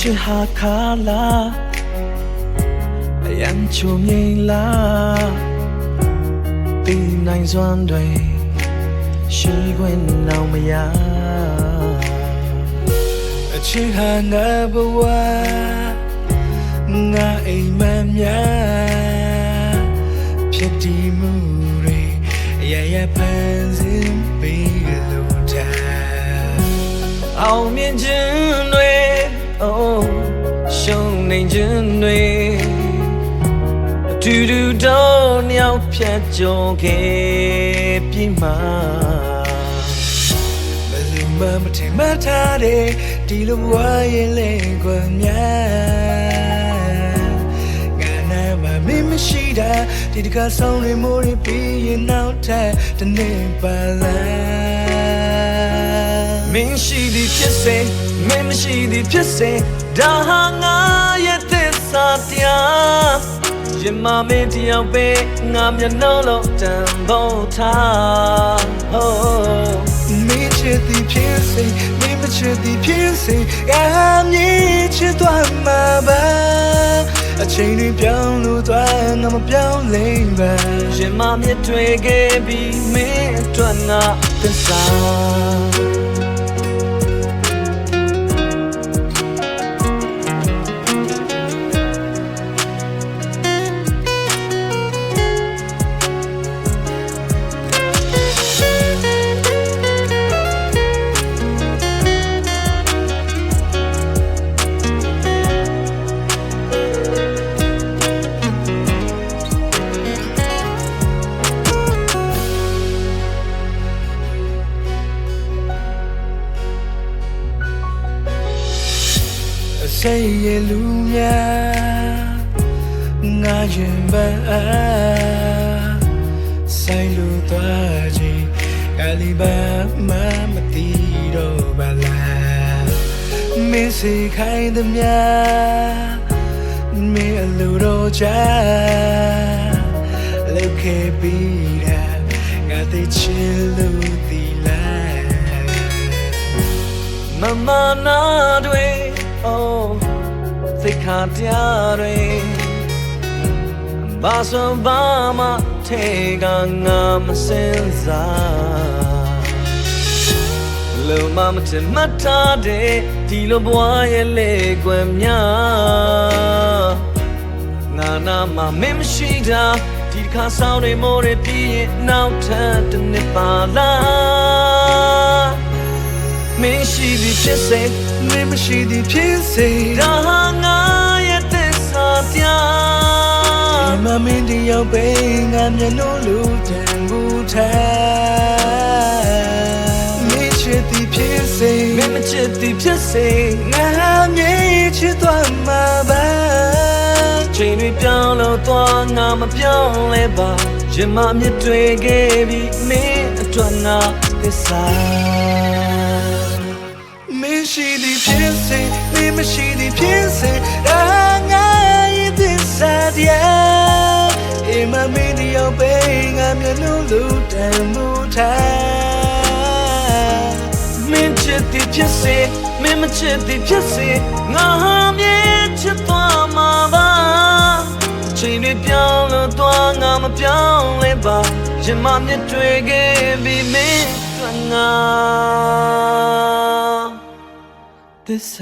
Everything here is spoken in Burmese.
ချစ်ဟာခါလားအယံချုံမြိန်လားတီနိုင်စွမ်းတွေရှိခွင့်တော့မရအချစ်ဟာငါဘဝငါအိမ်မက်များဖြစ်တည်မှုတွေရရဖန်ဆင်းပြီးလို့ထားအောင်မြင်ခြင်းတွေအိုးရှုံးနေခြင်းတွေအတူတူတော့နှစ်ယောက်ဖြတ်ကျော်ခဲ့ပြီမှာဘယ်လိုမှမထင်မှတ်ထားတဲ့ဒီလိုဘဝရဲ့လေကွယ်များငါနာမမင်းမရှိတာဒီတခါဆောင်ရမိုးရပြီးရင်နောက်ထပ်တနေ့ပါလားမင်းရှိသည်ဖြစ်စေမင်းမရှိသည်ဖြစ်စေဒါဟာငါရဲ့သစ္စာတရားရင်မမင်းတယောက်ပဲငါမျက်နှာလုံးတန်ဖို့ထားမင်းချစ်သည်ဖြစ်စေမင်းမချစ်သည်ဖြစ်စေငါမြင်ချစ်သွားမှာပါအချိန်တွေပြောင်းလို့သွားငါမပြောင်းလဲပါရင်မမြစ်တွေ့ခဲ့ပြီးမင်းအတွက်ငါသစ္စာစိတ်ရလူများငါရင်ပန်းဆိုင်လို့သွားခြင်းအလီဘာမမတီတော့ပါလားမင်းစိတ်ခိုင်းသမျှမင်းအလိုတော့ချလောက်ခဲ့ပြီးတာငါသိချင်လို့ဒီလားမမနာတွေohသိခါတရားတွေဘာဆိုဘာမှထဲကငါမစင်စားလုံမမထမထားတဲ့ဒီလိုဘဝရဲ့လေကွယ်များငါနာမမင်းမရှိတာဒီတစ်ခါဆောင်တွေမိုးတွေပြီးရင်နောက်ထပ်တစ်နှစ်ပါလားမင်းရှိသည်ဖြစ်စေမင်းမရှိသည်ဖြစ်စေဒါဟာငါရဲ့သစ္စာတရားမမင်းတယောက်ပဲငါမျက်နှာလို့တန်ဖို့ထားမင်းချစ်သည်ဖြစ်စေမင်းမချစ်သည်ဖြစ်စေငါမြင်ချစ်သွားမှာပါချိန်တွေပြောင်းလို့သွားငါမပြောင်းလဲပါရင်မမြစ်တွေခဲ့ပြီးမင်းအတွက်ငါသစ္စာမရှိသည်ဖြစ်စေမင်းမရှိသည်ဖြစ်စေဒါငါရဲ့သစ္စာတရားအိမ်မမင်းတယောက်ပဲငါမျက်နှာလို့တန်ဖို့ထားမင်းချစ်သည်ဖြစ်စေမင်းမချစ်သည်ဖြစ်စေငါမြင်ချစ်သွားမှာပါချိန်တွေပြောင်းလို့သွားငါမပြောင်းလဲပါရင်မမြစ်တွေခဲ့ပြီးမင်းအတွက်ငါThis